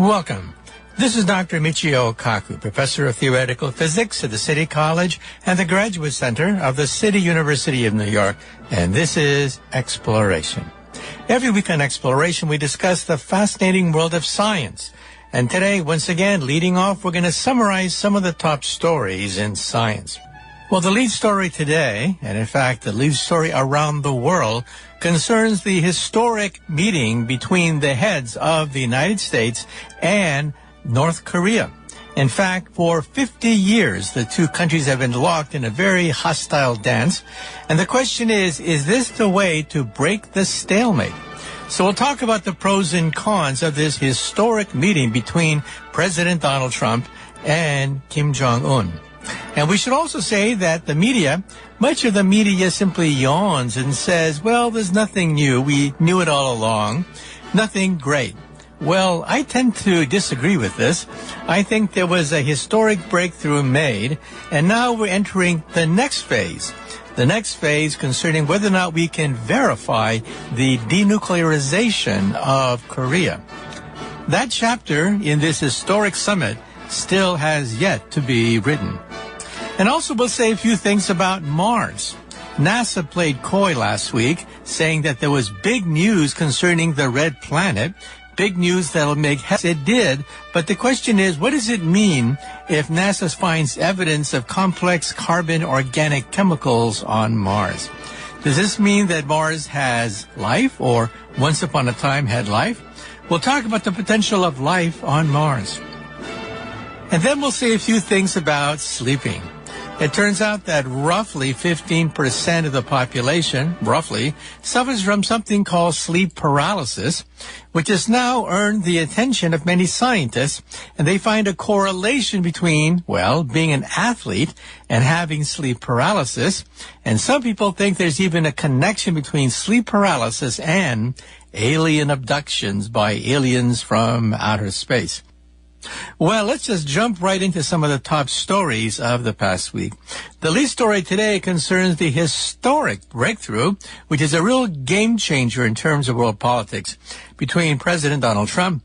Welcome. This is Dr. Michio Kaku, Professor of Theoretical Physics at the City College and the Graduate Center of the City University of New York, and this is Exploration. Every week on Exploration, we discuss the fascinating world of science. And today, once again, leading off, we're going to summarize some of the top stories in science. Well, the lead story today, and in fact, the lead story around the world, concerns the historic meeting between the heads of the United States and North Korea. In fact, for 50 years, the two countries have been locked in a very hostile dance. And the question is this the way to break the stalemate? So we'll talk about the pros and cons of this historic meeting between President Donald Trump and Kim Jong-un. And we should also say that the media, much of the media simply yawns and says, well, there's nothing new. We knew it all along. Nothing great. Well, I tend to disagree with this. I think there was a historic breakthrough made, and now we're entering the next phase. The next phase concerning whether or not we can verify the denuclearization of Korea. That chapter in this historic summit still has yet to be written. And also we'll say a few things about Mars. NASA played coy last week, saying that there was big news concerning the red planet. Big news that'll make headlines. It did, but the question is, what does it mean if NASA finds evidence of complex carbon organic chemicals on Mars? Does this mean that Mars has life, or once upon a time had life? We'll talk about the potential of life on Mars. And then we'll say a few things about sleeping. It turns out that roughly 15% of the population, suffers from something called sleep paralysis, which has now earned the attention of many scientists, and they find a correlation between, well, being an athlete and having sleep paralysis. And some people think there's even a connection between sleep paralysis and alien abductions by aliens from outer space. Well, let's just jump right into some of the top stories of the past week. The lead story today concerns the historic breakthrough, which is a real game changer in terms of world politics, between President Donald Trump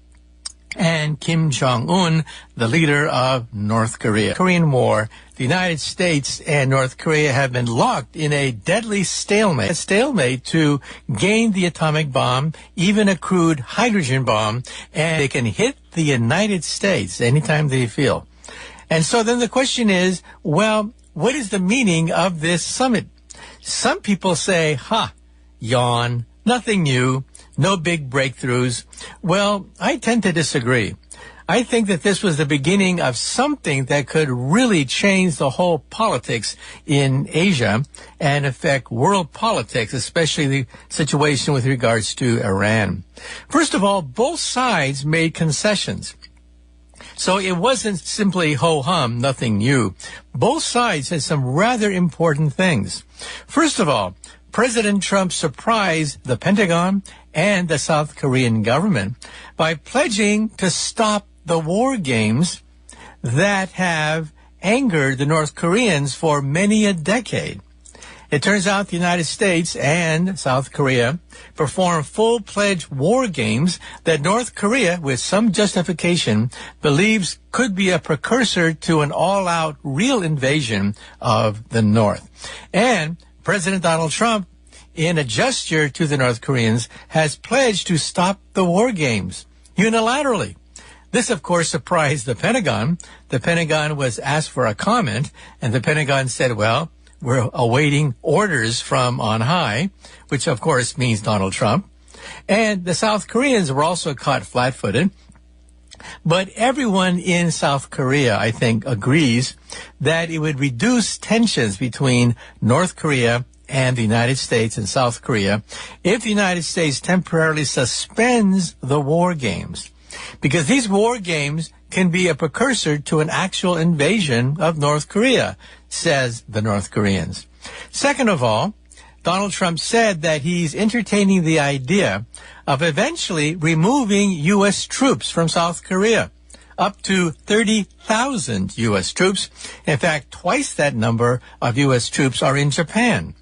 and Kim Jong-un, the leader of North Korea. Korean War, the United States and North Korea have been locked in a deadly stalemate. A stalemate to gain the atomic bomb, even a crude hydrogen bomb, and they can hit the United States anytime they feel. And so then the question is, well, what is the meaning of this summit? Some people say, yawn, nothing new. No big breakthroughs. Well, I tend to disagree. I think that this was the beginning of something that could really change the whole politics in Asia and affect world politics, especially the situation with regards to Iran. First of all, both sides made concessions. So it wasn't simply ho-hum, nothing new. Both sides had some rather important things. First of all, President Trump surprised the Pentagon and the South Korean government by pledging to stop the war games that have angered the North Koreans for many a decade. It turns out the United States and South Korea performed full-fledged war games that North Korea, with some justification, believes could be a precursor to an all-out real invasion of the North. And President Donald Trump, in a gesture to the North Koreans, has pledged to stop the war games unilaterally. This, of course, surprised the Pentagon. The Pentagon was asked for a comment, and the Pentagon said, well, we're awaiting orders from on high, which, of course, means Donald Trump. And the South Koreans were also caught flat-footed. But everyone in South Korea, I think, agrees that it would reduce tensions between North Korea and the United States and South Korea if the United States temporarily suspends the war games. Because these war games can be a precursor to an actual invasion of North Korea, says the North Koreans. Second of all, Donald Trump said that he's entertaining the idea of eventually removing U.S. troops from South Korea, up to 30,000 U.S. troops. In fact, twice that number of U.S. troops are in Japan.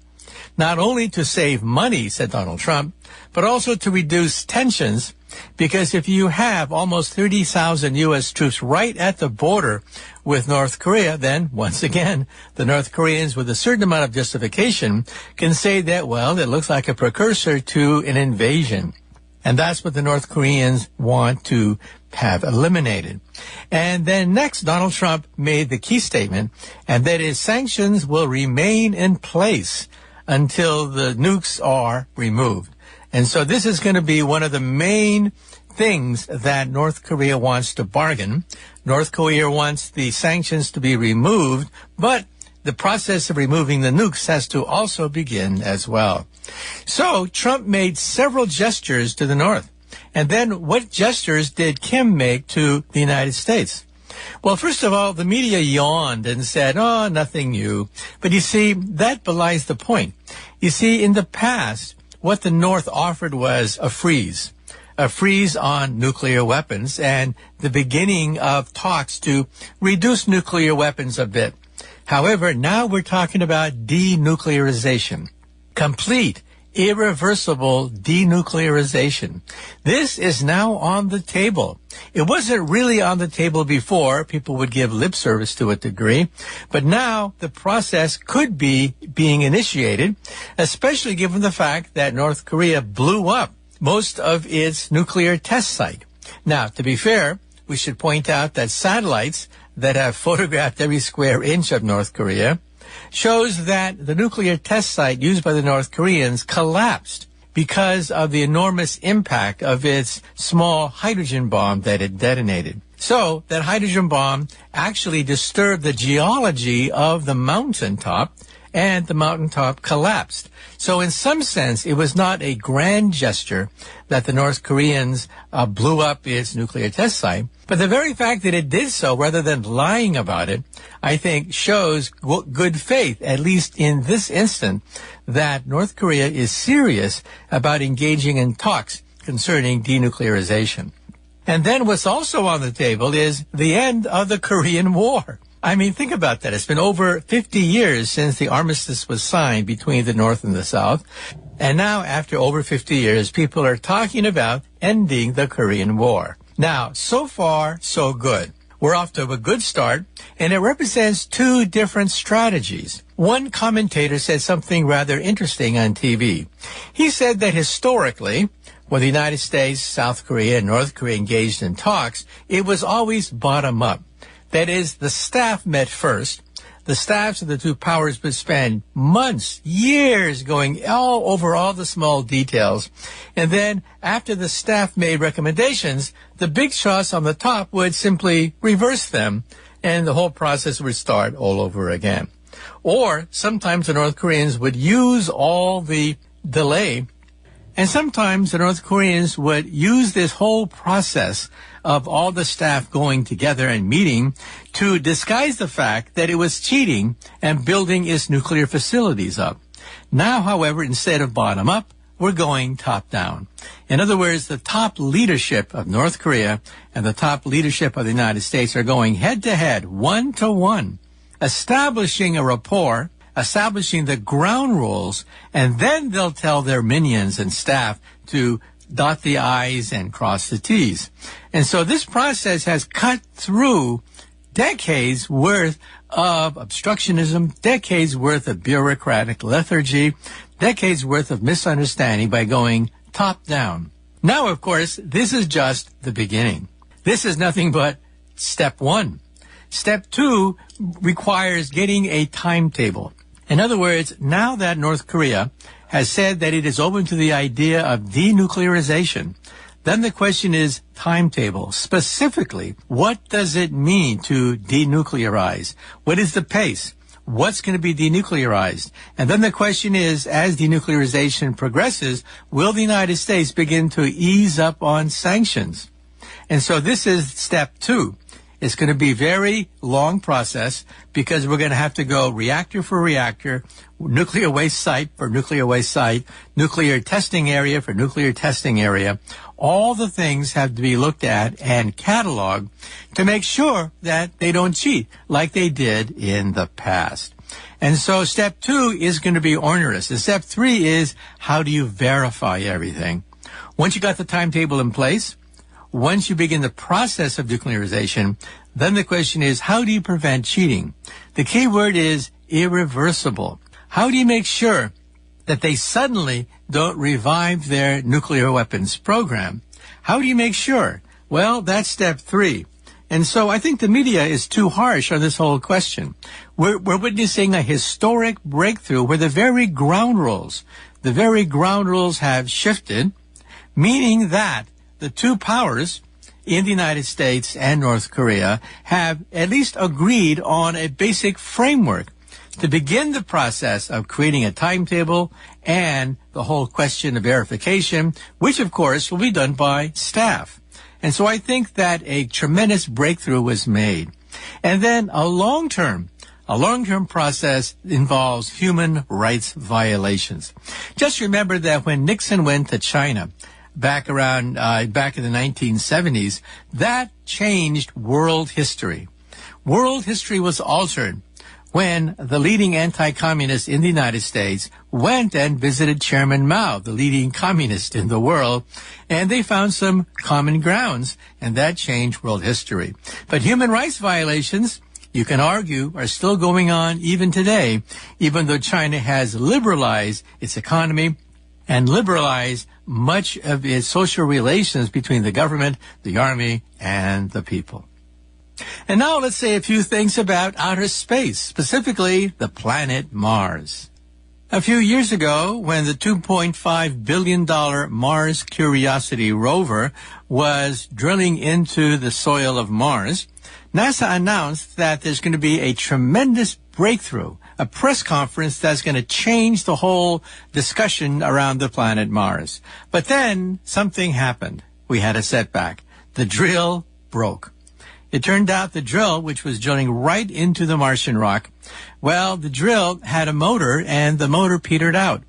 Not only to save money, said Donald Trump, but also to reduce tensions Because if you have almost 30,000 U.S. troops right at the border with North Korea, then, once again, the North Koreans, with a certain amount of justification, can say that, well, it looks like a precursor to an invasion. And that's what the North Koreans want to have eliminated. And then next, Donald Trump made the key statement, and that is sanctions will remain in place until the nukes are removed. And so this is going to be one of the main things that North Korea wants to bargain. North Korea wants the sanctions to be removed, but the process of removing the nukes has to also begin as well. So Trump made several gestures to the North. And then what gestures did Kim make to the United States? Well, first of all, the media yawned and said, oh, nothing new. But you see, that belies the point. You see, in the past, what the North offered was a freeze on nuclear weapons and the beginning of talks to reduce nuclear weapons a bit. However, now we're talking about denuclearization, complete, irreversible denuclearization. This is now on the table. It wasn't really on the table before. People would give lip service to a degree. But now the process could be being initiated, especially given the fact that North Korea blew up most of its nuclear test site. Now, to be fair, we should point out that satellites that have photographed every square inch of North Korea shows that the nuclear test site used by the North Koreans collapsed because of the enormous impact of its small hydrogen bomb that it detonated. So that hydrogen bomb actually disturbed the geology of the mountaintop, and the mountaintop collapsed. So in some sense, it was not a grand gesture that the North Koreans blew up its nuclear test site, but the very fact that it did so rather than lying about it, I think shows good faith, at least in this instant, that North Korea is serious about engaging in talks concerning denuclearization. And then what's also on the table is the end of the Korean War. I mean, think about that. It's been over 50 years since the armistice was signed between the North and the South. And now, after over 50 years, people are talking about ending the Korean War. Now, so far, so good. We're off to a good start, and it represents two different strategies. One commentator said something rather interesting on TV. He said that historically, when the United States, South Korea, and North Korea engaged in talks, it was always bottom up. That is, the staff met first. The staffs of the two powers would spend months, years going all over all the small details. And then after the staff made recommendations, the big shots on the top would simply reverse them, and the whole process would start all over again. Or sometimes the North Koreans would use all the delay, and sometimes the North Koreans would use this whole process of all the staff going together and meeting to disguise the fact that it was cheating and building its nuclear facilities up. Now, however, instead of bottom up, we're going top down. In other words, the top leadership of North Korea and the top leadership of the United States are going head to head, 1-to-1, establishing a rapport, establishing the ground rules, and then they'll tell their minions and staff to dot the I's and cross the T's. And so this process has cut through decades worth of obstructionism, decades worth of bureaucratic lethargy, decades worth of misunderstanding by going top down. Now, of course, this is just the beginning. This is nothing but step one. Step two requires getting a timetable. In other words, now that North Korea has said that it is open to the idea of denuclearization, then the question is timetable. Specifically, what does it mean to denuclearize? What is the pace? What's going to be denuclearized? And then the question is, as denuclearization progresses, will the United States begin to ease up on sanctions? And so this is step two. It's going to be a very long process because we're going to have to go reactor for reactor, nuclear waste site for nuclear waste site, nuclear testing area for nuclear testing area. All the things have to be looked at and cataloged to make sure that they don't cheat like they did in the past. And so step two is going to be onerous. And step three is, how do you verify everything? Once you got the timetable in place, once you begin the process of denuclearization, then the question is, how do you prevent cheating? The key word is irreversible. How do you make sure that they suddenly don't revive their nuclear weapons program? How do you make sure? Well, that's step 3. And so I think the media is too harsh on this whole question. We're witnessing a historic breakthrough where the very ground rules have shifted, meaning that the two powers in the United States and North Korea have at least agreed on a basic framework to begin the process of creating a timetable and the whole question of verification, which of course will be done by staff. And so I think that a tremendous breakthrough was made. And then a long-term process involves human rights violations. Just remember that when Nixon went to China back in the 1970s, that changed world history. World history was altered when the leading anti-communist in the United States went and visited Chairman Mao, the leading communist in the world, and they found some common grounds, and that changed world history. But human rights violations, you can argue, are still going on even today, even though China has liberalized its economy and liberalized much of its social relations between the government, the army, and the people. And now let's say a few things about outer space, specifically the planet Mars. A few years ago, when the $2.5 billion Mars Curiosity rover was drilling into the soil of Mars, NASA announced that there's going to be a tremendous breakthrough, a press conference that's going to change the whole discussion around the planet Mars. But then something happened. We had a setback. The drill broke. It turned out the drill, which was drilling right into the Martian rock, well, the drill had a motor, and the motor petered out.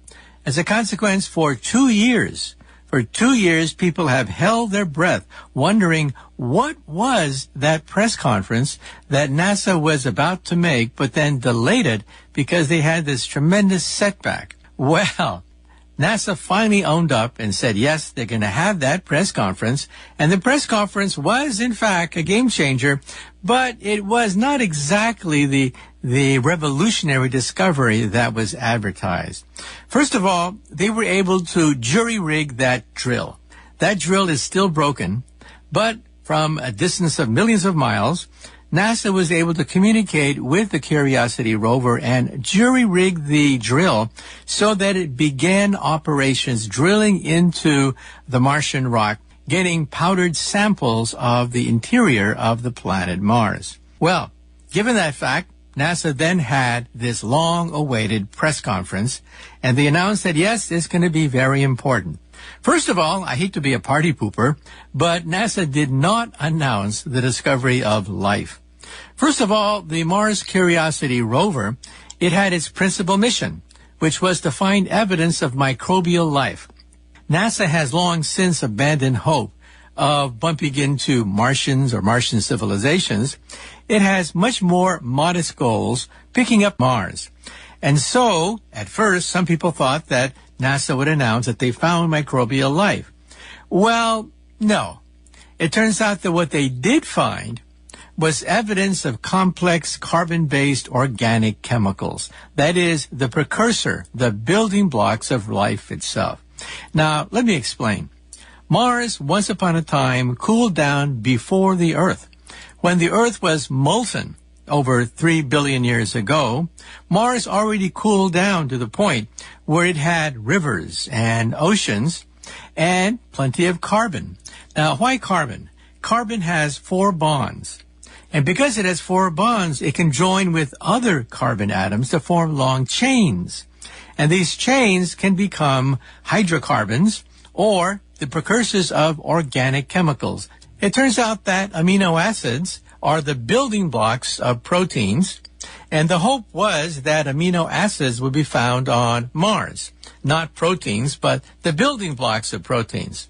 As a consequence, for 2 years, people have held their breath, wondering what was that press conference that NASA was about to make, but then delayed it because they had this tremendous setback. Well, NASA finally owned up and said, yes, they're going to have that press conference. And the press conference was, in fact, a game changer, but it was not exactly the revolutionary discovery that was advertised. First of all, they were able to jury-rig that drill. That drill is still broken, but from a distance of millions of miles, NASA was able to communicate with the Curiosity rover and jury-rig the drill so that it began operations drilling into the Martian rock, getting powdered samples of the interior of the planet Mars. Well, given that fact, NASA then had this long-awaited press conference, and they announced that, yes, it's going to be very important. First of all, I hate to be a party pooper, but NASA did not announce the discovery of life. First of all, the Mars Curiosity rover, it had its principal mission, which was to find evidence of microbial life. NASA has long since abandoned hope of bumping into Martians or Martian civilizations. It has much more modest goals, picking up Mars. And so, at first, some people thought that NASA would announce that they found microbial life. Well, no. It turns out that what they did find was evidence of complex carbon-based organic chemicals. That is, the precursor, the building blocks of life itself. Now, let me explain. Mars, once upon a time, cooled down before the Earth. When the Earth was molten over 3 billion years ago, Mars already cooled down to the point where it had rivers and oceans and plenty of carbon. Now, why carbon? Carbon has 4 bonds. And because it has 4 bonds, it can join with other carbon atoms to form long chains. And these chains can become hydrocarbons or the precursors of organic chemicals. It turns out that amino acids are the building blocks of proteins, and the hope was that amino acids would be found on Mars. Not proteins, but the building blocks of proteins.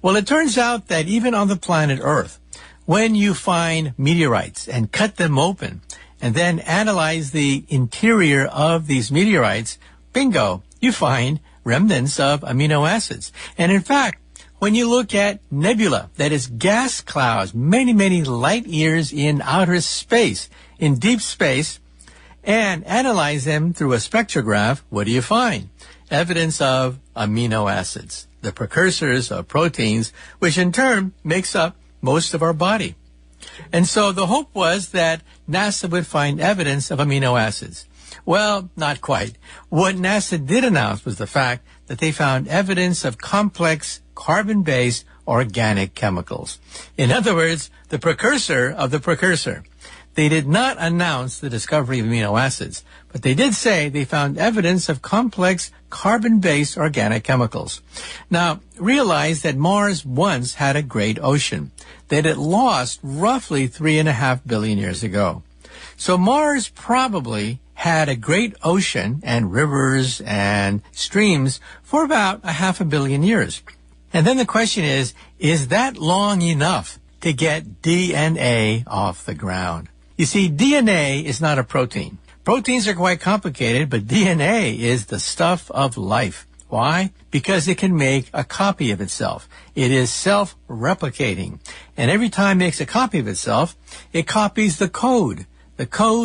Well, it turns out that even on the planet Earth, when you find meteorites and cut them open and then analyze the interior of these meteorites, bingo, you find remnants of amino acids. And in fact, when you look at nebula, that is gas clouds, many, many light years in outer space, in deep space, and analyze them through a spectrograph, what do you find? Evidence of amino acids, the precursors of proteins, which in turn makes up most of our body. And so the hope was that NASA would find evidence of amino acids. Well, not quite. What NASA did announce was the fact that they found evidence of complex carbon-based organic chemicals. In other words, the precursor of the precursor. They did not announce the discovery of amino acids, but they did say they found evidence of complex carbon-based organic chemicals. Now, realize that Mars once had a great ocean that it lost roughly 3.5 billion years ago. So Mars probably had a great ocean and rivers and streams for about 500 million years. And then the question is that long enough to get DNA off the ground? You see, DNA is not a protein. Proteins are quite complicated, but DNA is the stuff of life. Why? Because it can make a copy of itself. It is self-replicating. And every time it makes a copy of itself, it copies the code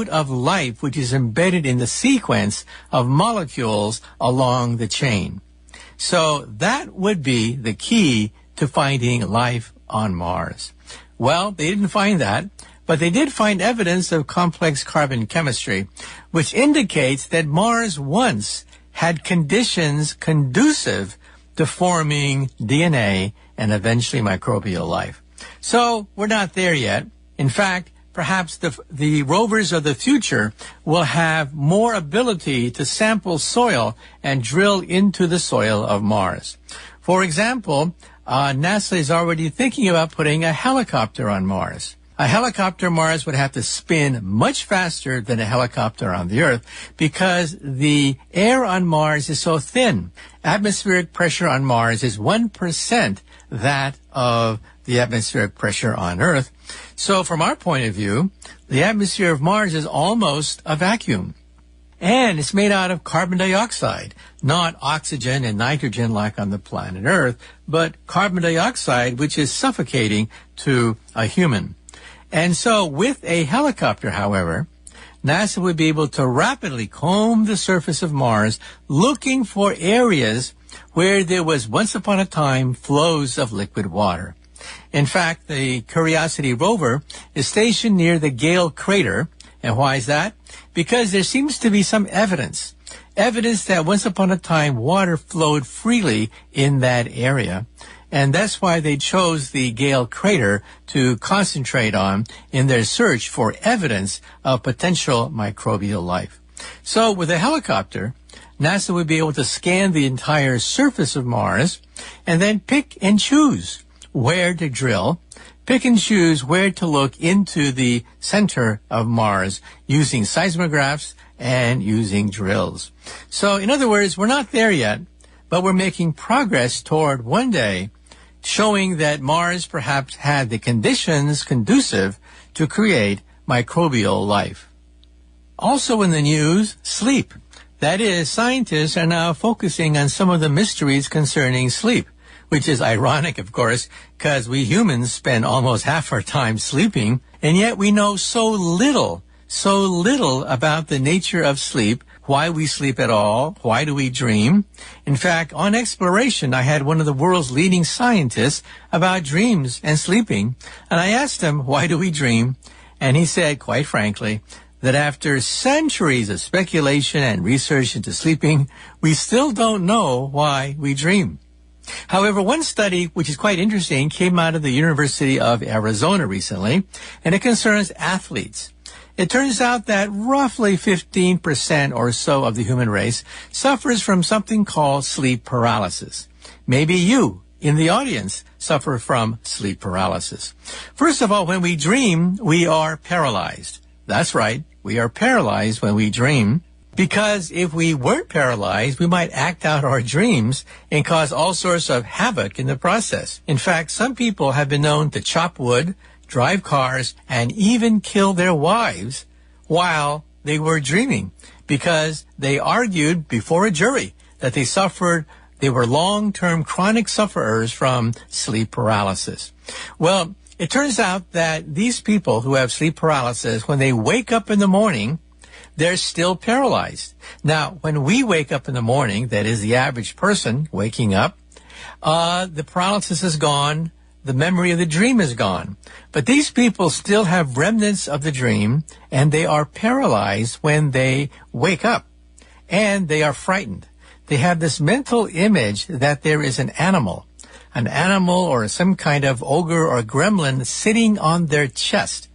of life, which is embedded in the sequence of molecules along the chain. So that would be the key to finding life on Mars. Well, they didn't find that, but they did find evidence of complex carbon chemistry, which indicates that Mars once had conditions conducive to forming DNA and eventually microbial life. So we're not there yet. In fact, perhaps the rovers of the future will have more ability to sample soil and drill into the soil of Mars. For example, NASA is already thinking about putting a helicopter on Mars. A helicopter on Mars would have to spin much faster than a helicopter on the Earth because the air on Mars is so thin. Atmospheric pressure on Mars is 1% that of the atmospheric pressure on Earth. So from our point of view, the atmosphere of Mars is almost a vacuum. And it's made out of carbon dioxide, not oxygen and nitrogen like on the planet Earth, but carbon dioxide, which is suffocating to a human. And so with a helicopter, however, NASA would be able to rapidly comb the surface of Mars looking for areas where there was once upon a time flows of liquid water. In fact, the Curiosity rover is stationed near the Gale crater. And why is that? Because there seems to be some evidence that once upon a time water flowed freely in that area. And that's why they chose the Gale crater to concentrate on in their search for evidence of potential microbial life. So with a helicopter, NASA would be able to scan the entire surface of Mars and then pick and choose where to drill, pick and choose where to look into the center of Mars using seismographs and using drills. So in other words, we're not there yet, but we're making progress toward one day showing that Mars perhaps had the conditions conducive to create microbial life. Also in the news, sleep. That is, scientists are now focusing on some of the mysteries concerning sleep, which is ironic, of course, because we humans spend almost half our time sleeping, and yet we know so little about the nature of sleep, why we sleep at all, why do we dream. In fact, on Exploration, I had one of the world's leading scientists about dreams and sleeping, and I asked him, why do we dream? And he said, quite frankly, that after centuries of speculation and research into sleeping, we still don't know why we dream. However, one study, which is quite interesting, came out of the University of Arizona recently, and it concerns athletes. It turns out that roughly 15% or so of the human race suffers from something called sleep paralysis. Maybe you, in the audience, suffer from sleep paralysis. First of all, when we dream, we are paralyzed. That's right, we are paralyzed when we dream. Because if we weren't paralyzed, we might act out our dreams and cause all sorts of havoc in the process. In fact, some people have been known to chop wood, drive cars, and even kill their wives while they were dreaming because they argued before a jury that they suffered They were long-term chronic sufferers from sleep paralysis. Well, it turns out that these people who have sleep paralysis, when they wake up in the morning, they're still paralyzed. Now, when we wake up in the morning, that is the average person waking up, the paralysis is gone, the memory of the dream is gone. But these people still have remnants of the dream, and they are paralyzed when they wake up, and they are frightened. They have this mental image that there is an animal or some kind of ogre or gremlin sitting on their chest,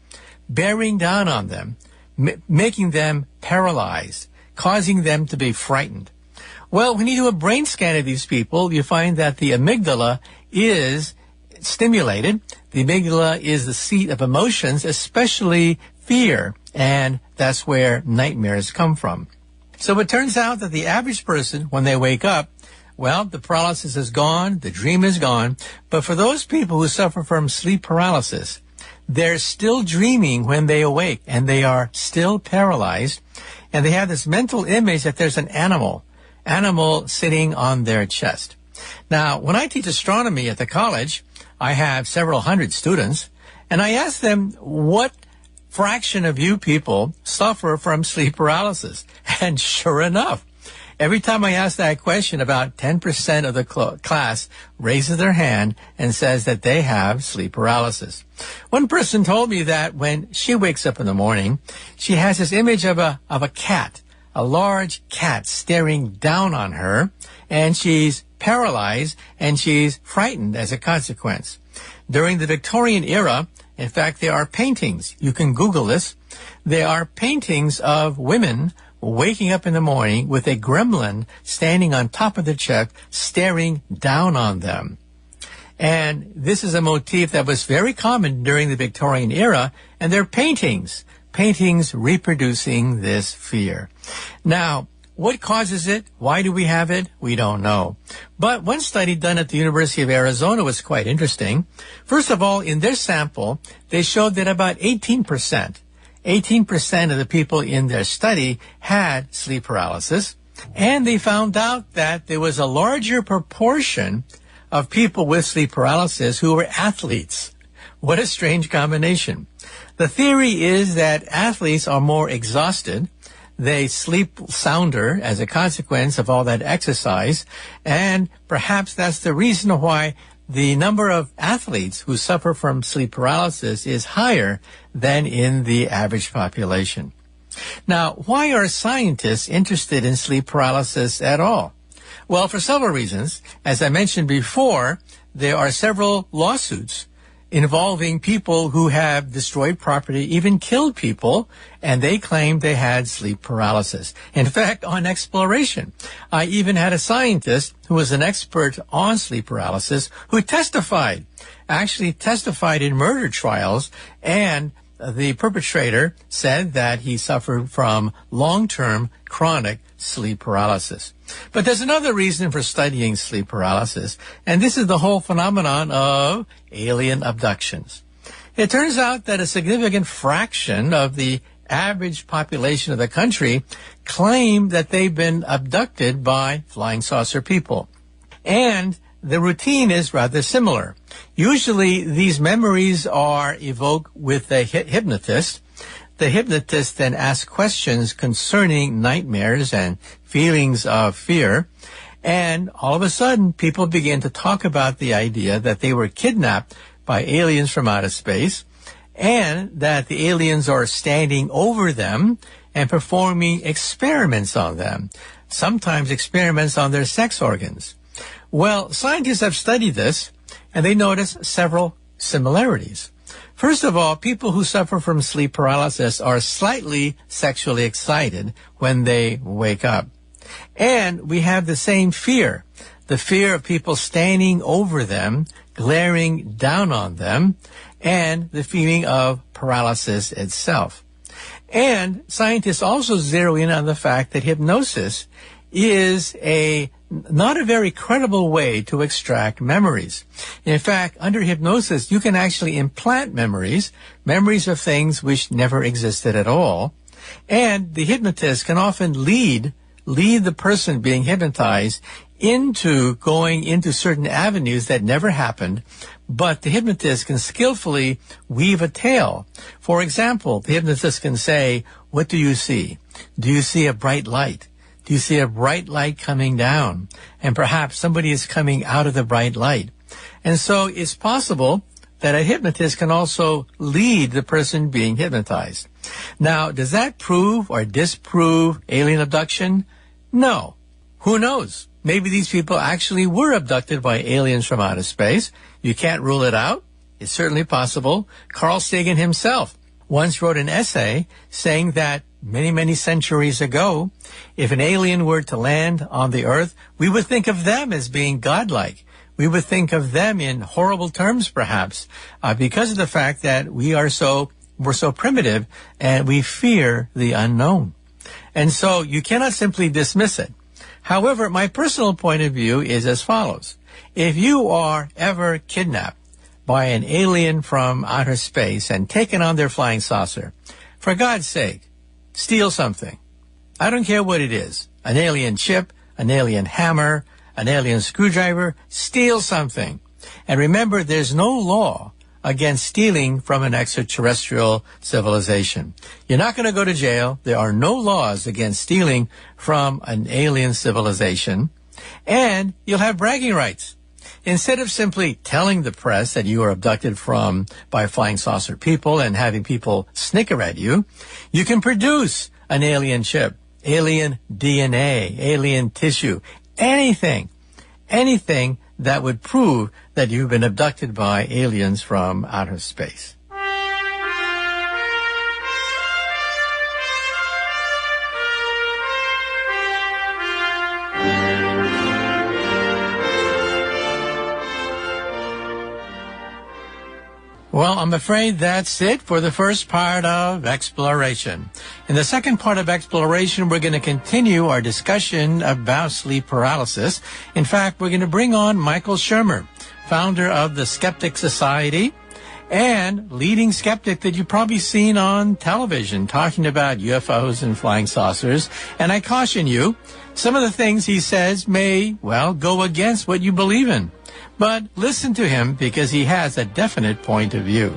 bearing down on them, making them paralyzed, causing them to be frightened. Well, when you do a brain scan of these people, you find that the amygdala is stimulated. The amygdala is the seat of emotions, especially fear, and that's where nightmares come from. So it turns out that the average person, when they wake up, well, the paralysis is gone, the dream is gone, but for those people who suffer from sleep paralysis, they're still dreaming when they awake, and they are still paralyzed, and they have this mental image that there's an animal sitting on their chest. Now, when I teach astronomy at the college, I have several hundred students, and I ask them, what fraction of you people suffer from sleep paralysis? And sure enough, every time I ask that question, about 10% of the class raises their hand and says that they have sleep paralysis. One person told me that when she wakes up in the morning, she has this image of a cat, a large cat staring down on her, and she's paralyzed and she's frightened as a consequence. During the Victorian era, in fact, there are paintings. You can Google this. There are paintings of women waking up in the morning with a gremlin standing on top of their chest, staring down on them. And this is a motif that was very common during the Victorian era, and they're paintings reproducing this fear. Now, what causes it? Why do we have it? We don't know. But one study done at the University of Arizona was quite interesting. First of all, in their sample, they showed that about 18% of the people in their study had sleep paralysis. And they found out that there was a larger proportion of people with sleep paralysis who were athletes. What a strange combination. The theory is that athletes are more exhausted. They sleep sounder as a consequence of all that exercise, and perhaps that's the reason why the number of athletes who suffer from sleep paralysis is higher than in the average population. Now, why are scientists interested in sleep paralysis at all? Well, for several reasons. As I mentioned before, there are several lawsuits involving people who have destroyed property, even killed people, and they claimed they had sleep paralysis. In fact, on Exploration, I even had a scientist who was an expert on sleep paralysis who testified in murder trials, and the perpetrator said that he suffered from long-term chronic sleep paralysis. But there's another reason for studying sleep paralysis, and this is the whole phenomenon of alien abductions. It turns out that a significant fraction of the average population of the country claim that they've been abducted by flying saucer people. And the routine is rather similar. Usually these memories are evoked with a hypnotist. The hypnotist then asks questions concerning nightmares and feelings of fear, and all of a sudden people begin to talk about the idea that they were kidnapped by aliens from outer space, and that the aliens are standing over them and performing experiments on them, sometimes experiments on their sex organs. Well, scientists have studied this, and they notice several similarities. First of all, people who suffer from sleep paralysis are slightly sexually excited when they wake up. And we have the same fear, the fear of people standing over them, glaring down on them, and the feeling of paralysis itself. And scientists also zero in on the fact that hypnosis is not a very credible way to extract memories. In fact, under hypnosis, you can actually implant memories of things which never existed at all. And the hypnotist can often lead the person being hypnotized into going into certain avenues that never happened, but the hypnotist can skillfully weave a tale. For example, the hypnotist can say, what do you see? Do you see a bright light? Do you see a bright light coming down? And perhaps somebody is coming out of the bright light. And so it's possible that a hypnotist can also lead the person being hypnotized. Now, does that prove or disprove alien abduction? No. Who knows? Maybe these people actually were abducted by aliens from outer space. You can't rule it out. It's certainly possible. Carl Sagan himself once wrote an essay saying that many, many centuries ago, if an alien were to land on the Earth, we would think of them as being godlike. We would think of them in horrible terms, perhaps, because of the fact that we're so primitive and we fear the unknown. And so you cannot simply dismiss it. However, my personal point of view is as follows. If you are ever kidnapped by an alien from outer space and taken on their flying saucer, for God's sake, steal something. I don't care what it is. An alien chip, an alien hammer, an alien screwdriver, steal something. And remember, there's no law against stealing from an extraterrestrial civilization. You're not going to go to jail. There are no laws against stealing from an alien civilization. And you'll have bragging rights. Instead of simply telling the press that you were abducted by flying saucer people and having people snicker at you, you can produce an alien chip, alien DNA, alien tissue, anything that would prove that you've been abducted by aliens from outer space. Well, I'm afraid that's it for the first part of Exploration. In the second part of Exploration, we're going to continue our discussion about sleep paralysis. In fact, we're going to bring on Michael Shermer, founder of the Skeptics Society and leading skeptic that you've probably seen on television talking about UFOs and flying saucers. And I caution you, some of the things he says may, go against what you believe in. But listen to him because he has a definite point of view.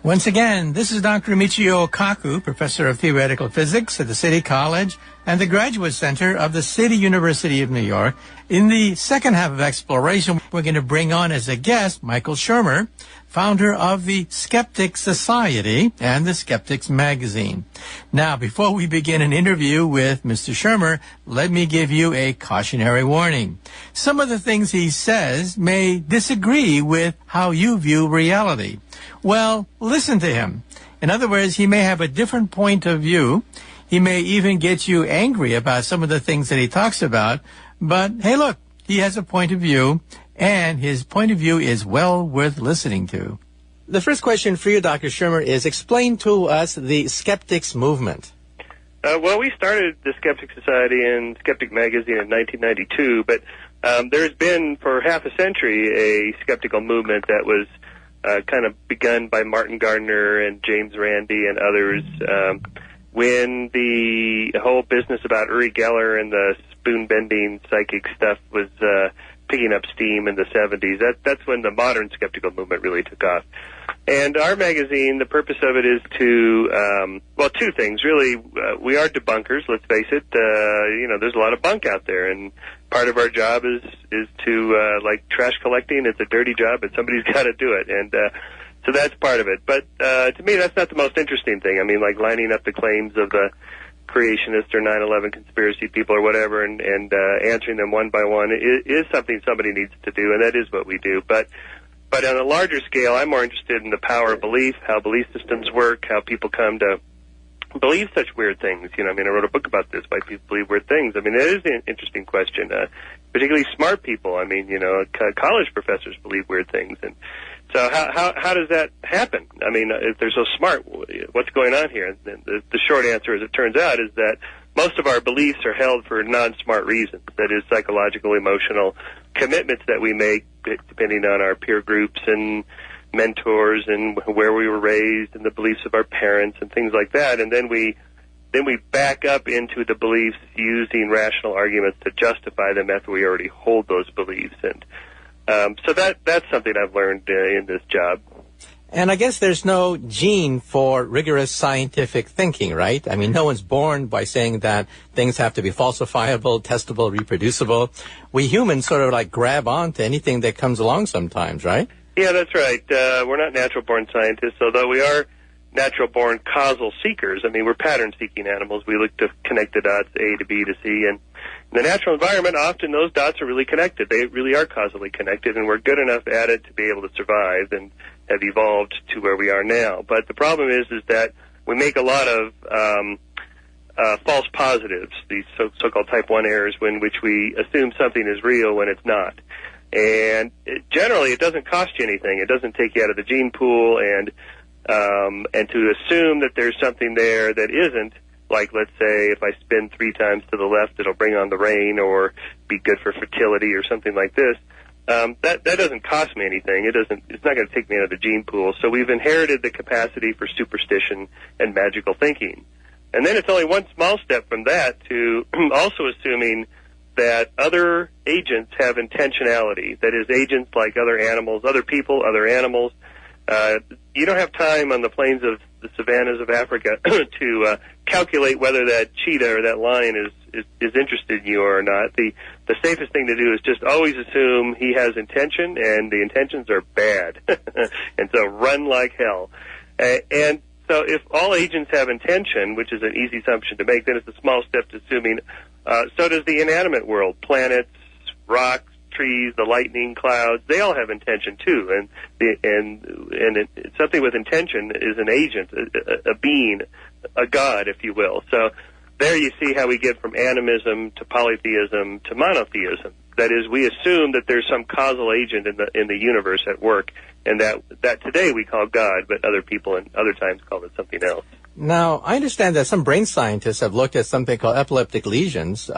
Once again, this is Dr. Michio Kaku, professor of theoretical physics at the City College and the Graduate Center of the City University of New York. In the second half of Exploration, we're going to bring on as a guest Michael Shermer, founder of the Skeptics Society and the Skeptics magazine. Now, before we begin an interview with Mr. Shermer, let me give you a cautionary warning. Some of the things he says may disagree with how you view reality. Well, listen to him. In other words, he may have a different point of view. He may even get you angry about some of the things that he talks about. But, hey, look, he has a point of view, and his point of view is well worth listening to. The first question for you, Dr. Shermer, is explain to us the Skeptics movement. Well, we started the Skeptic Society and Skeptic magazine in 1992, but there's been for half a century a skeptical movement that was kind of begun by Martin Gardner and James Randi and others when the whole business about Uri Geller and the spoon-bending psychic stuff was picking up steam in the 70s. That's when the modern skeptical movement really took off. And our magazine, the purpose of it is to, two things. Really, we are debunkers, let's face it. There's a lot of bunk out there, and part of our job is to, like trash collecting, it's a dirty job, but somebody's got to do it. And so that's part of it. But to me, that's not the most interesting thing. I mean, like lining up the claims of the creationist or 9/11 conspiracy people or whatever and answering them one by one is something somebody needs to do, and that is what we do. But on a larger scale, I'm more interested in the power of belief, how belief systems work, how people come to believe such weird things. I wrote a book about this, why people believe weird things. I mean, it is an interesting question, particularly smart people. College professors believe weird things. And So how does that happen? I mean, if they're so smart, what's going on here? And the short answer, as it turns out, is that most of our beliefs are held for non-smart reasons. That is, psychological, emotional commitments that we make depending on our peer groups and mentors and where we were raised and the beliefs of our parents and things like that. And then we back up into the beliefs using rational arguments to justify them after we already hold those beliefs. And so that's something I've learned in this job. And I guess there's no gene for rigorous scientific thinking, right? I mean, no one's born by saying that things have to be falsifiable, testable, reproducible. We humans sort of like grab onto anything that comes along sometimes, right? Yeah, that's right. We're not natural-born scientists, although we are natural-born causal seekers. I mean, we're pattern-seeking animals. We look to connect the dots A to B to C, and in the natural environment, often those dots are really connected. They really are causally connected, and we're good enough at it to be able to survive and have evolved to where we are now. But the problem is that we make a lot of false positives, these so-called type 1 errors, in which we assume something is real when it's not. And generally, it doesn't cost you anything. It doesn't take you out of the gene pool, and to assume that there's something there that isn't, like, let's say, if I spin 3 times to the left, it'll bring on the rain or be good for fertility or something like this. That doesn't cost me anything. It's not going to take me out of the gene pool. So we've inherited the capacity for superstition and magical thinking. And then it's only one small step from that to also assuming that other agents have intentionality. That is, agents like other animals, other people, other animals. You don't have time on the plains of the savannas of Africa to calculate whether that cheetah or that lion is interested in you or not. The safest thing to do is just always assume he has intention, and the intentions are bad. And so run like hell. And so if all agents have intention, which is an easy assumption to make, then it's a small step to assuming so does the inanimate world. Planets, rocks, trees, the lightning, clouds, they all have intention too. And something with intention is an agent, a being, a god, if you will. So there you see how we get from animism to polytheism to monotheism. That is, we assume that there's some causal agent in the universe at work, and that today we call God, but other people and other times call it something else. Now, I understand that some brain scientists have looked at something called epileptic lesions,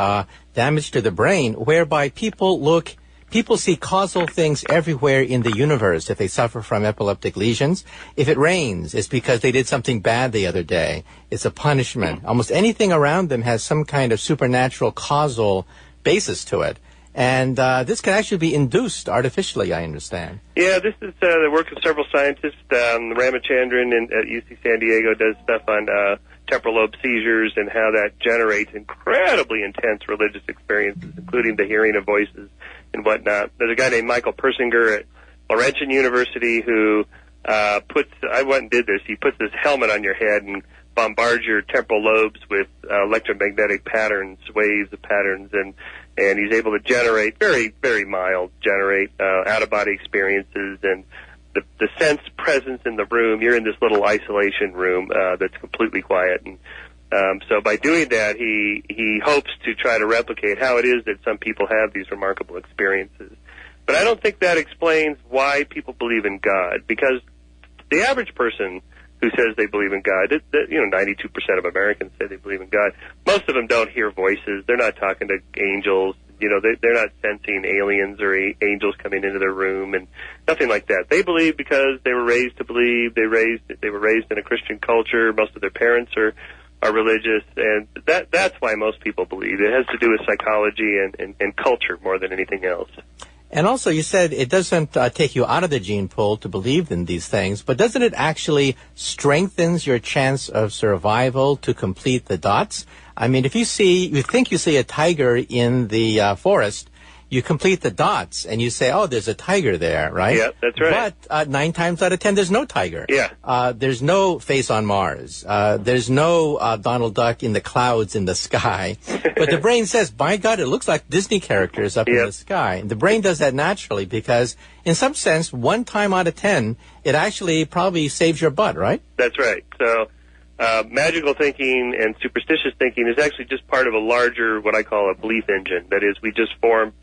damage to the brain, whereby people see causal things everywhere in the universe if they suffer from epileptic lesions. If it rains, it's because they did something bad the other day. It's a punishment. Almost anything around them has some kind of supernatural causal basis to it. And this can actually be induced artificially, I understand. Yeah, this is the work of several scientists. Ramachandran at UC San Diego does stuff on temporal lobe seizures and how that generates incredibly intense religious experiences, including the hearing of voices and whatnot. There's a guy named Michael Persinger at Laurentian University who I went and did this. He puts this helmet on your head and bombards your temporal lobes with electromagnetic patterns, waves of patterns, and he's able to generate very, very mild, out-of-body experiences and the sense presence in the room. You're in this little isolation room that's completely quiet. And so by doing that, he hopes to try to replicate how it is that some people have these remarkable experiences. But I don't think that explains why people believe in God, because the average person who says they believe in God, 92% of Americans say they believe in God. Most of them don't hear voices. They're not talking to angels. They're not sensing aliens or angels coming into their room and nothing like that. They believe because they were raised to believe. They were raised in a Christian culture. Most of their parents are religious, and that's why most people believe. It has to do with psychology and culture more than anything else. And also, you said it doesn't take you out of the gene pool to believe in these things, but doesn't it actually strengthens your chance of survival to complete the dots? I mean, if you think you see a tiger in the forest, you complete the dots and you say, oh, there's a tiger there, right? Yeah, that's right. But 9 times out of 10, there's no tiger. Yeah. There's no face on Mars. There's no Donald Duck in the clouds in the sky. But the brain says, by God, it looks like Disney characters up in the sky. And the brain does that naturally because, in some sense, 1 time out of 10, it actually probably saves your butt, right? That's right. So magical thinking and superstitious thinking is actually just part of a larger, what I call a belief engine. That is, we just form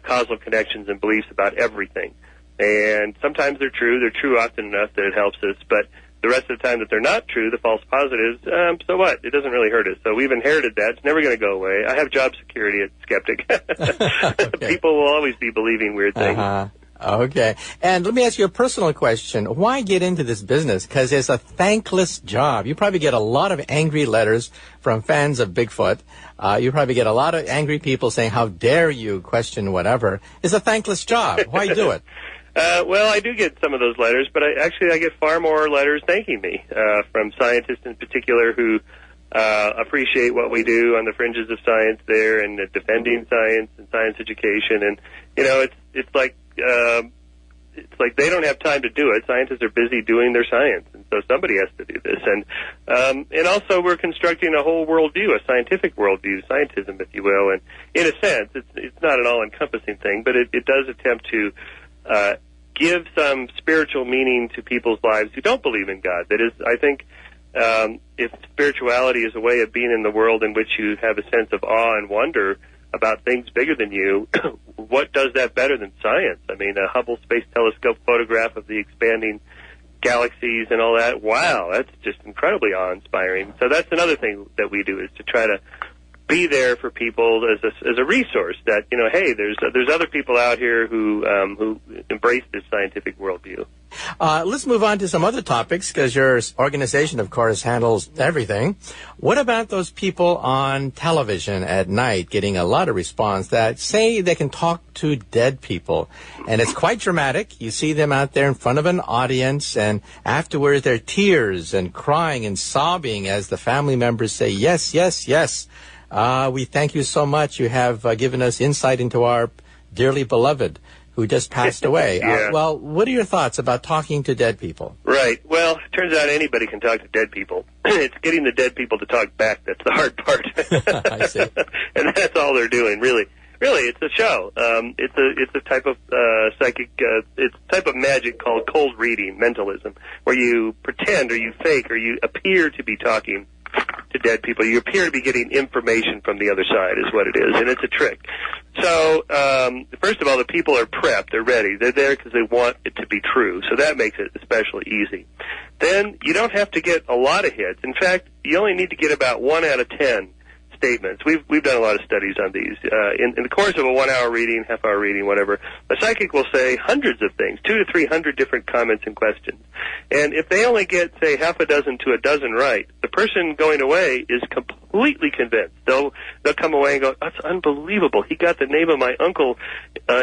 causal connections and beliefs about everything. And sometimes they're true. They're true often enough that it helps us. But the rest of the time that they're not true, the false positives, so what? It doesn't really hurt us. So we've inherited that. It's never going to go away. I have job security at Skeptic. Okay. People will always be believing weird things. Okay. And let me ask you a personal question. Why get into this business? Because it's a thankless job. You probably get a lot of angry letters from fans of Bigfoot. You probably get a lot of angry people saying, how dare you question whatever. It's a thankless job. Why do it? Well, I do get some of those letters, but I get far more letters thanking me from scientists in particular who appreciate what we do on the fringes of science there and defending science and science education. And, you know, it's like they don't have time to do it. Scientists are busy doing their science, and so somebody has to do this. And also we're constructing a whole worldview, a scientific worldview, scientism, if you will. And in a sense, it's not an all-encompassing thing, but it does attempt to give some spiritual meaning to people's lives who don't believe in God. That is, I think, if spirituality is a way of being in the world in which you have a sense of awe and wonder about things bigger than you, what does that better than science? I mean, a Hubble Space Telescope photograph of the expanding galaxies and all that, wow, that's just incredibly awe-inspiring. So that's another thing that we do, is to try to be there for people as a resource that, you know, hey, there's other people out here who embrace this scientific worldview. Let's move on to some other topics, because your organization, of course, handles everything. What about those people on television at night getting a lot of response that say they can talk to dead people? And it's quite dramatic. You see them out there in front of an audience, and afterwards they're tears and crying and sobbing as the family members say, yes, yes, yes. We thank you so much. You have given us insight into our dearly beloved who just passed away. Yeah. Well, what are your thoughts about talking to dead people? Right. Well, it turns out anybody can talk to dead people. It's getting the dead people to talk back that's the hard part. I see. And that's all they're doing, really. Really, it's a show. It's a type of psychic, it's a type of magic called cold reading, mentalism, where you pretend or you fake or you appear to be talking to dead people. You appear to be getting information from the other side is what it is, and it's a trick. So, first of all, the people are prepped. They're ready. They're there because they want it to be true, so that makes it especially easy. Then you don't have to get a lot of hits. In fact, you only need to get about 1 out of 10 statements. We've done a lot of studies on these. In the course of a 1 hour reading, half hour reading, whatever, a psychic will say hundreds of things, 200 to 300 different comments and questions. And if they only get, say, half a dozen to a dozen right, the person going away is completely convinced. They'll come away and go, that's unbelievable. He got the name of my uncle,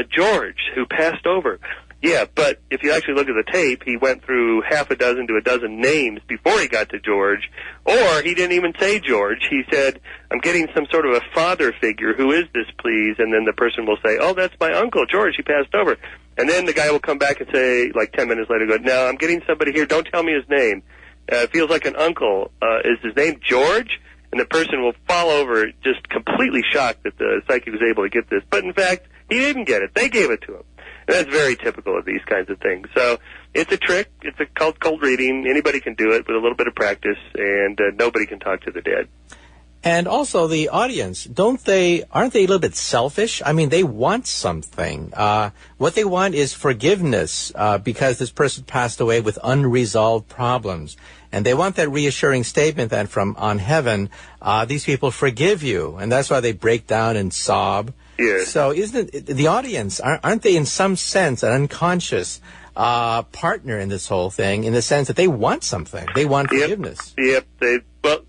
George, who passed over. Yeah, but if you actually look at the tape, he went through half a dozen to a dozen names before he got to George, or he didn't even say George. He said, I'm getting some sort of a father figure. Who is this, please? And then the person will say, oh, that's my uncle, George. He passed over. And then the guy will come back and say, like 10 minutes later, go, no, I'm getting somebody here. Don't tell me his name. It feels like an uncle. Is his name George? And the person will fall over just completely shocked that the psychic was able to get this. But in fact, he didn't get it. They gave it to him. And that's very typical of these kinds of things. So it's a trick. It's a cold reading. Anybody can do it with a little bit of practice, and nobody can talk to the dead. And also the audience, aren't they a little bit selfish? I mean, they want something. What they want is forgiveness because this person passed away with unresolved problems. And they want that reassuring statement that from on heaven, these people forgive you. And that's why they break down and sob. Yes. So isn't it, the audience, aren't they in some sense an unconscious partner in this whole thing, in the sense that they want something? They want forgiveness. Yep.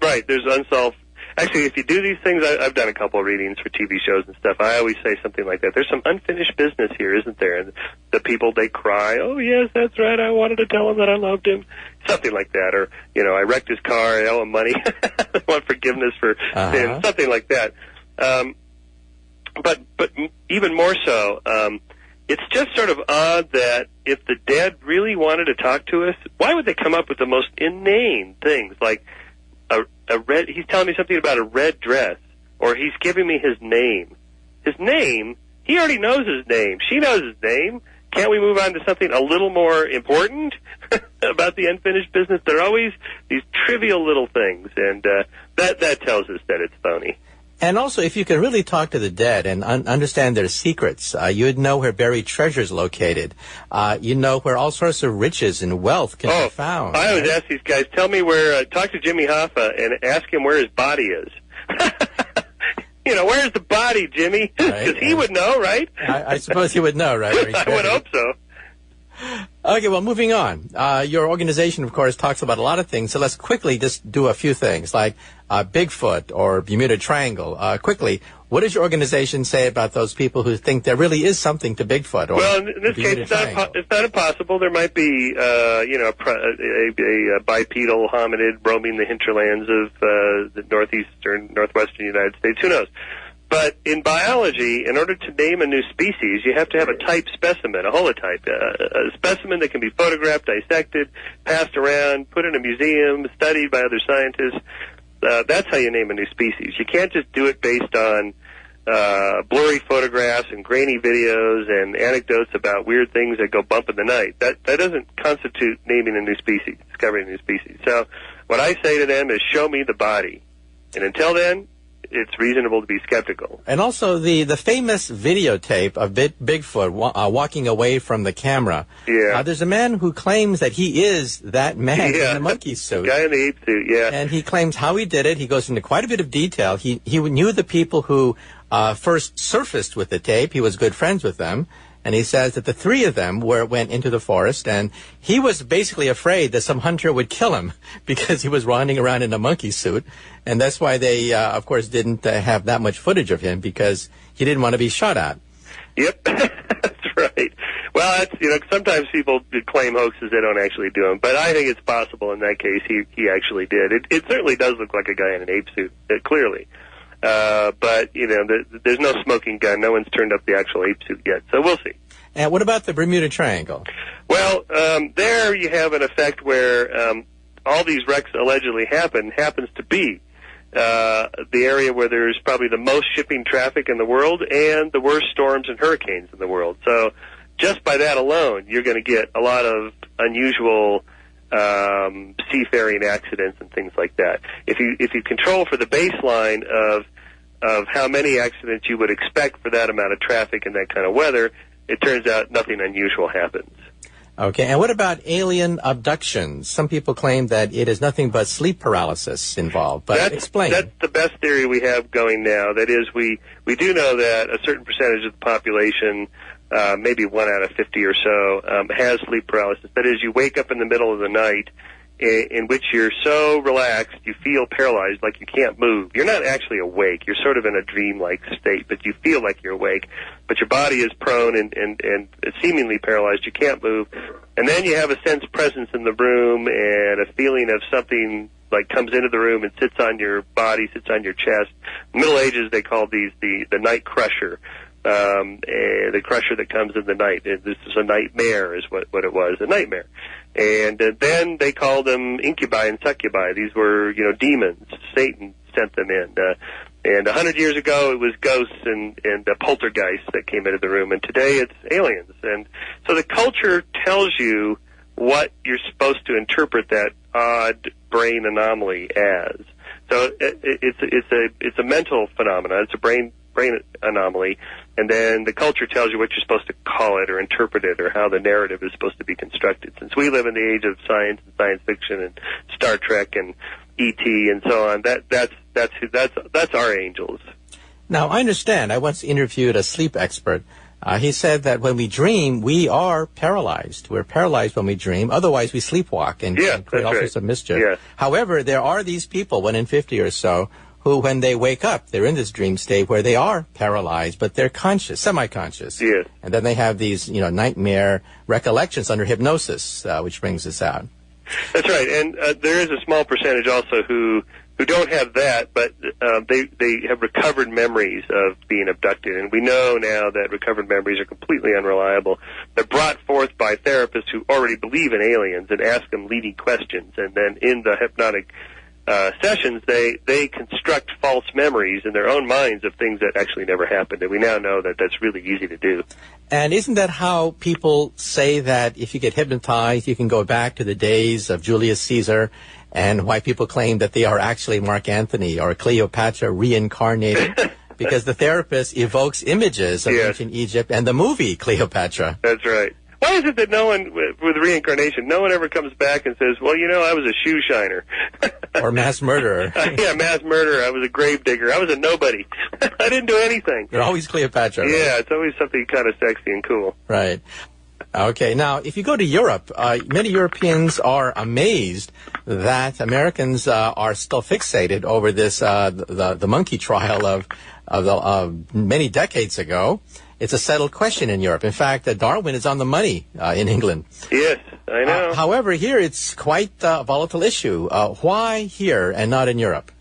Right. There's unsolved. Actually, if you do these things, I've done a couple of readings for TV shows and stuff. I always say something like that. There's some unfinished business here, isn't there? And the people, they cry, oh, yes, that's right. I wanted to tell him that I loved him. Something like that. Or, you know, I wrecked his car. I owe him money. I want forgiveness for sin. Something like that. But even more so, it's just sort of odd that if the dead really wanted to talk to us, why would they come up with the most inane things like he's telling me something about a red dress, or he's giving me his name. His name? He already knows his name. She knows his name. Can't we move on to something a little more important about the unfinished business? There are always these trivial little things, and that tells us that it's phony. And also, if you can really talk to the dead and understand their secrets, you would know where buried treasure is located. You know where all sorts of riches and wealth can be found. I always ask these guys, talk to Jimmy Hoffa and ask him where his body is. Where's the body, Jimmy? Because he would know, right? I suppose he would know, right? I would hope so. Okay, well, moving on. Your organization, of course, talks about a lot of things, so let's quickly just do a few things, like Bigfoot or Bermuda Triangle. Quickly, what does your organization say about those people who think there really is something to Bigfoot? Or well, in this case, it's not impossible. There might be, a bipedal hominid roaming the hinterlands of the northwestern United States. Who knows? But in biology, in order to name a new species, you have to have a type specimen, a holotype, a specimen that can be photographed, dissected, passed around, put in a museum, studied by other scientists. That's how you name a new species. You can't just do it based on blurry photographs and grainy videos and anecdotes about weird things that go bump in the night. That doesn't constitute naming a new species, discovering a new species. So what I say to them is, show me the body. And until then, it's reasonable to be skeptical. And also the famous videotape of Bigfoot walking away from the camera. Yeah. There's a man who claims that he is that man in the monkey suit. The guy in the ape suit, yeah. And he claims how he did it. He goes into quite a bit of detail. He knew the people who first surfaced with the tape. He was good friends with them. And he says that the three of them went into the forest, and he was basically afraid that some hunter would kill him because he was running around in a monkey suit. And that's why they, of course, didn't have that much footage of him, because he didn't want to be shot at. Yep, that's right. Well, sometimes people claim hoaxes, they don't actually do them. But I think it's possible in that case he actually did. It certainly does look like a guy in an ape suit, clearly. But, there's no smoking gun. No one's turned up the actual ape suit yet. So we'll see. And what about the Bermuda Triangle? Well, there you have an effect where all these wrecks allegedly happens to be the area where there's probably the most shipping traffic in the world and the worst storms and hurricanes in the world. So just by that alone, you're going to get a lot of unusual seafaring accidents and things like that. If you control for the baseline of how many accidents you would expect for that amount of traffic and that kind of weather, it turns out nothing unusual happens. Okay, and what about alien abductions? Some people claim that it is nothing but sleep paralysis involved, but explain. That's the best theory we have going now. That is, we do know that a certain percentage of the population, maybe 1 out of 50 or so, has sleep paralysis. That is, you wake up in the middle of the night in which you're so relaxed you feel paralyzed, like you can't move. You're not actually awake. You're sort of in a dreamlike state, but you feel like you're awake. But your body is prone and seemingly paralyzed. You can't move. And then you have a sense presence in the room and a feeling of something like comes into the room and sits on your body, sits on your chest. In the Middle Ages, they called these the night crusher. The crusher that comes in the night. This is a nightmare is what it was, a nightmare. And then they called them incubi and succubi. These were, demons. Satan sent them in. And 100 years ago, it was ghosts and poltergeists that came into the room. And today, it's aliens. And so the culture tells you what you're supposed to interpret that odd brain anomaly as. So it's a mental phenomenon. It's a brain anomaly, and then the culture tells you what you're supposed to call it or interpret it or how the narrative is supposed to be constructed. Since we live in the age of science and science fiction and Star Trek and E.T. and so on, that's our angels. Now, I understand. I once interviewed a sleep expert. He said that when we dream, we are paralyzed. We're paralyzed when we dream. Otherwise, we sleepwalk and create all sorts of mischief. Yeah. However, there are these people, 1 in 50 or so, who, when they wake up, they're in this dream state where they are paralyzed, but they're conscious, semi-conscious. Yes. And then they have these, nightmare recollections under hypnosis, which brings this out. That's right. And there is a small percentage also who don't have that, but they have recovered memories of being abducted. And we know now that recovered memories are completely unreliable. They're brought forth by therapists who already believe in aliens and ask them leading questions. And then in the hypnotic sessions, they construct false memories in their own minds of things that actually never happened, and we now know that that's really easy to do. And isn't that how people say that if you get hypnotized, you can go back to the days of Julius Caesar, and why people claim that they are actually Mark Antony or Cleopatra reincarnated? Because the therapist evokes images of ancient Egypt and the movie Cleopatra. That's right. Why is it that no one, with reincarnation, no one ever comes back and says, well, I was a shoe shiner. Or mass murderer. Yeah, mass murderer. I was a grave digger. I was a nobody. I didn't do anything. They're always Cleopatra. Right? Yeah, it's always something kind of sexy and cool. Right. Okay, now, if you go to Europe, many Europeans are amazed that Americans are still fixated over this, the monkey trial of many decades ago. It's a settled question in Europe. In fact, Darwin is on the money in England. Yes, I know. However, here it's quite a volatile issue. Why here and not in Europe?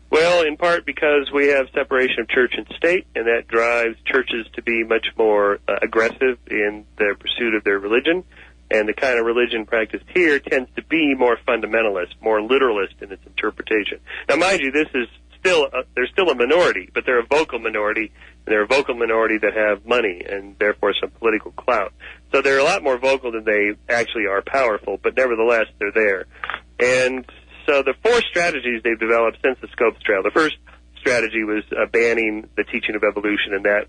Well, in part because we have separation of church and state, and that drives churches to be much more aggressive in their pursuit of their religion. And the kind of religion practiced here tends to be more fundamentalist, more literalist in its interpretation. Now, mind you, this is they're still a minority, but they're a vocal minority, and they're a vocal minority that have money and therefore some political clout. So they're a lot more vocal than they actually are powerful, but nevertheless, they're there. And so the four strategies they've developed since the Scopes trial. The first strategy was banning the teaching of evolution, and that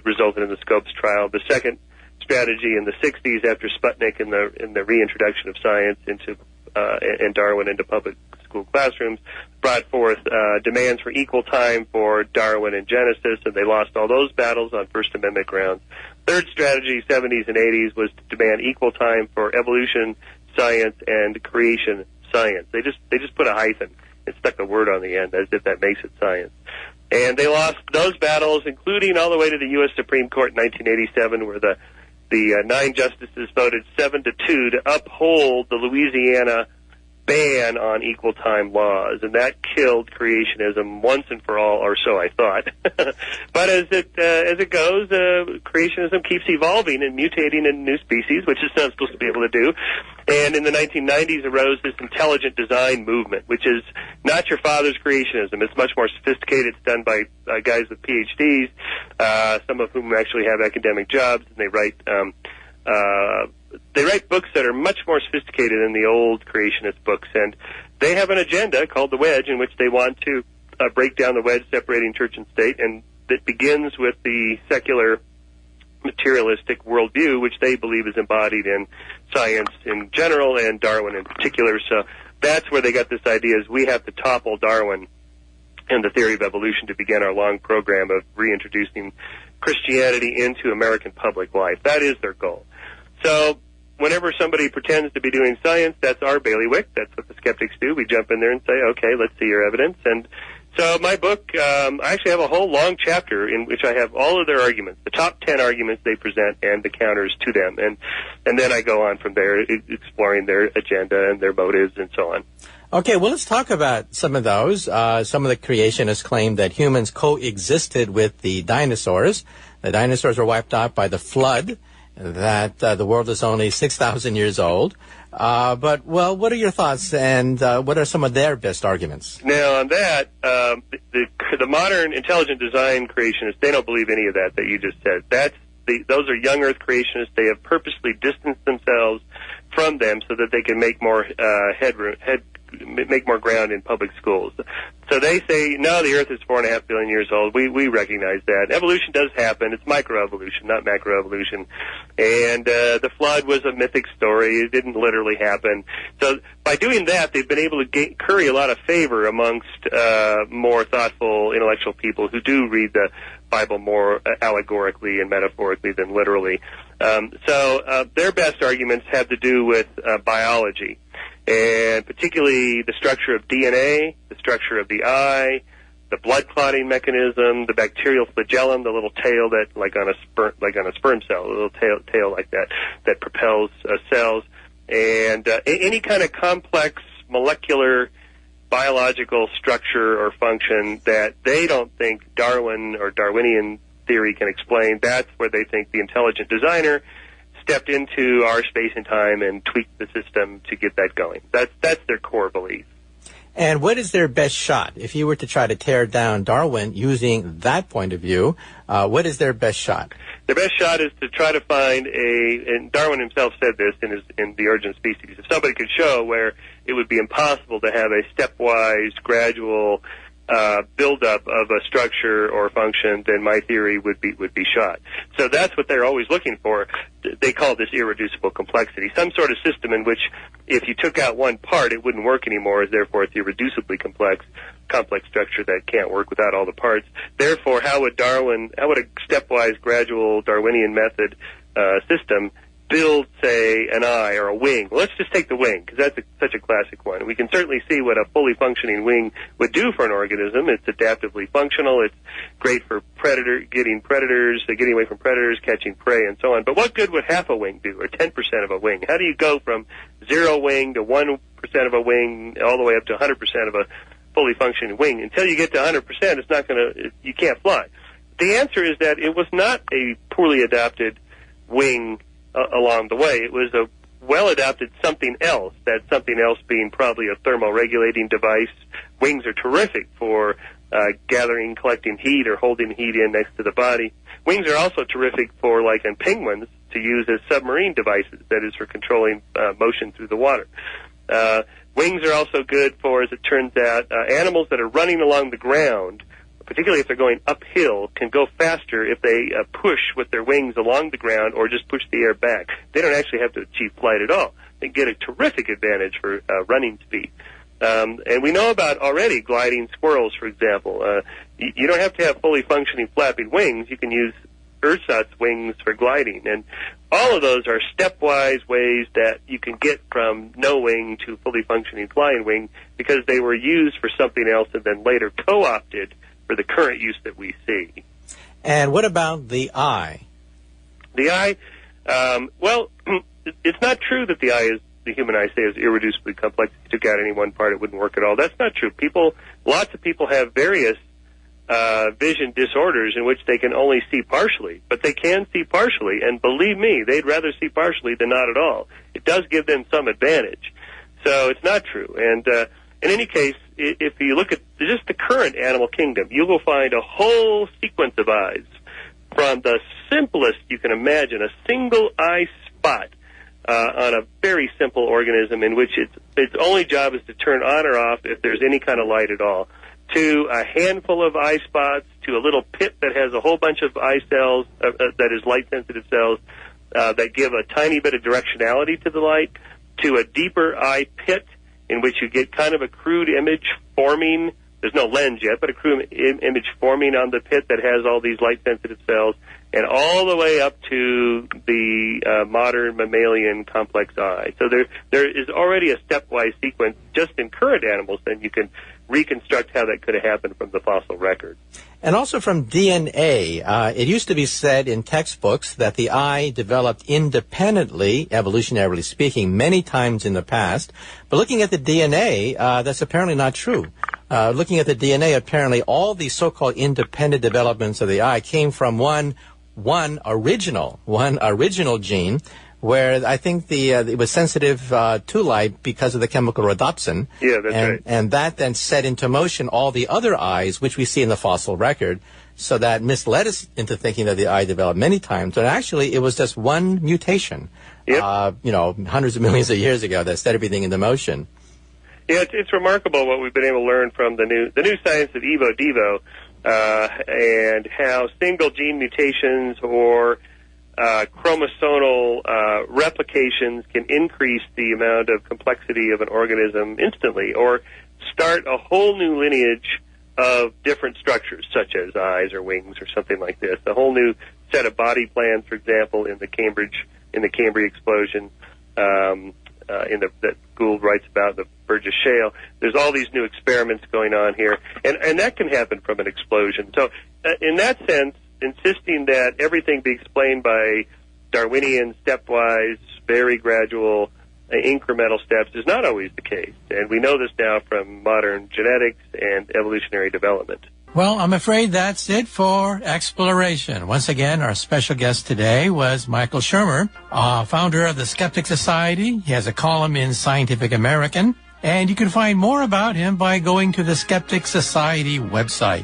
resulted in the Scopes trial. The second strategy in the 60s after Sputnik and the reintroduction of science into and Darwin into public school classrooms brought forth demands for equal time for Darwin and Genesis, and they lost all those battles on First Amendment grounds. Third strategy, 70s and 80s, was to demand equal time for evolution science and creation science. They just put a hyphen and stuck a word on the end as if that makes it science. And they lost those battles, including all the way to the U.S. Supreme Court in 1987, where the 9 justices voted 7-2 to uphold the Louisiana ban on equal time laws, and that killed creationism once and for all, or so I thought. But as it goes, creationism keeps evolving and mutating in new species, which it's not supposed to be able to do. And in the 1990s arose this intelligent design movement, which is not your father's creationism. It's much more sophisticated. It's done by guys with PhDs, some of whom actually have academic jobs, and they write books that are much more sophisticated than the old creationist books, and they have an agenda called the wedge in which they want to break down the wedge separating church and state, and it begins with the secular materialistic worldview, which they believe is embodied in science in general and Darwin in particular. So that's where they got this idea, is we have to topple Darwin and the theory of evolution to begin our long program of reintroducing Christianity into American public life. That is their goal. So whenever somebody pretends to be doing science, that's our bailiwick. That's what the skeptics do. We jump in there and say, okay, let's see your evidence. And so my book, I actually have a whole long chapter in which I have all of their arguments, the top 10 arguments they present and the counters to them. And then I go on from there, exploring their agenda and their motives and so on. Okay, well, let's talk about some of those. Some of the creationists claim that humans coexisted with the dinosaurs. The dinosaurs were wiped out by the flood, that the world is only 6,000 years old. But what are your thoughts, and what are some of their best arguments? Now, on that, the modern intelligent design creationists, they don't believe any of that you just said. Those are young Earth creationists. They have purposely distanced themselves from them so that they can make more make more ground in public schools. So they say, no, the Earth is 4.5 billion years old. We recognize that. Evolution does happen. It's microevolution, not macroevolution. And the flood was a mythic story. It didn't literally happen. So by doing that, they've been able to curry a lot of favor amongst more thoughtful, intellectual people who do read the Bible more allegorically and metaphorically than literally. So their best arguments have to do with biology, and particularly the structure of DNA, the structure of the eye, the blood clotting mechanism, the bacterial flagellum, the little tail that, like on a sperm cell, a little tail like that propels cells, and any kind of complex molecular biological structure or function that they don't think Darwin or Darwinian theory can explain. That's where they think the intelligent designer stepped into our space and time and tweaked the system to get that going. That's their core belief. And what is their best shot? If you were to try to tear down Darwin using that point of view, what is their best shot? Their best shot is to try to find and Darwin himself said this in The Origin of Species, if somebody could show where it would be impossible to have a stepwise, gradual buildup of a structure or function, then my theory would be shot. So that's what they're always looking for. They call this irreducible complexity, some sort of system in which if you took out one part, it wouldn't work anymore. Therefore, it's irreducibly complex structure that can't work without all the parts. Therefore, how would a stepwise, gradual Darwinian method system build, say, an eye or a wing? Well, let's just take the wing, because that's such a classic one. We can certainly see what a fully functioning wing would do for an organism. It's adaptively functional. It's great for getting away from predators, catching prey, and so on. But what good would half a wing do, or 10% of a wing? How do you go from 0 wing to 1% of a wing all the way up to 100% of a fully functioning wing? Until you get to 100%, you can't fly. The answer is that it was not a poorly adapted wing along the way. It was a well-adapted something else, that something else being probably a thermoregulating device. Wings are terrific for gathering, collecting heat, or holding heat in next to the body. Wings are also terrific for, like in penguins, to use as submarine devices, that is, for controlling motion through the water. Wings are also good for, as it turns out, animals that are running along the ground, particularly if they're going uphill, can go faster if they push with their wings along the ground or just push the air back. They don't actually have to achieve flight at all. They get a terrific advantage for running speed. And we know about already gliding squirrels, for example. You don't have to have fully functioning flapping wings. You can use ersatz wings for gliding. And all of those are stepwise ways that you can get from no wing to fully functioning flying wing, because they were used for something else and then later co-opted for the current use that we see. And what about the eye? The eye, well, it's not true that the human eye, say, is irreducibly complex. If you took out any one part, it wouldn't work at all. That's not true. Lots of people have various vision disorders in which they can only see partially, but they can see partially, and believe me, they'd rather see partially than not at all. It does give them some advantage. So it's not true. And in any case, if you look at just the current animal kingdom, you will find a whole sequence of eyes, from the simplest you can imagine, a single eye spot on a very simple organism in which its only job is to turn on or off if there's any kind of light at all, to a handful of eye spots, to a little pit that has a whole bunch of eye cells, that is light-sensitive cells, that give a tiny bit of directionality to the light, to a deeper eye pit in which you get kind of a crude image forming. There's no lens yet, but a crude image forming on the pit that has all these light-sensitive cells, and all the way up to the modern mammalian complex eye. So there is already a stepwise sequence just in current animals, then you can reconstruct how that could have happened from the fossil record. And also from DNA, it used to be said in textbooks that the eye developed independently, evolutionarily speaking, many times in the past. But looking at the DNA, that's apparently not true. Looking at the DNA, apparently all the so-called independent developments of the eye came from one original gene, where I think it was sensitive to light because of the chemical rhodopsin. Yeah, that's right. And that then set into motion all the other eyes, which we see in the fossil record, so that misled us into thinking that the eye developed many times. But actually, it was just one mutation, yep. Hundreds of millions of years ago that set everything into motion. Yeah, it's remarkable what we've been able to learn from the new science of evo-devo, and how single gene mutations or chromosomal replications can increase the amount of complexity of an organism instantly, or start a whole new lineage of different structures, such as eyes or wings or something like this. A whole new set of body plans, for example, in the Cambrian explosion, that Gould writes about, the Burgess Shale. There's all these new experiments going on here, and that can happen from an explosion. So, in that sense, insisting that everything be explained by Darwinian, stepwise, very gradual, incremental steps is not always the case. And we know this now from modern genetics and evolutionary development. Well, I'm afraid that's it for Exploration. Once again, our special guest today was Michael Shermer, founder of the Skeptics Society. He has a column in Scientific American. And you can find more about him by going to the Skeptics Society website.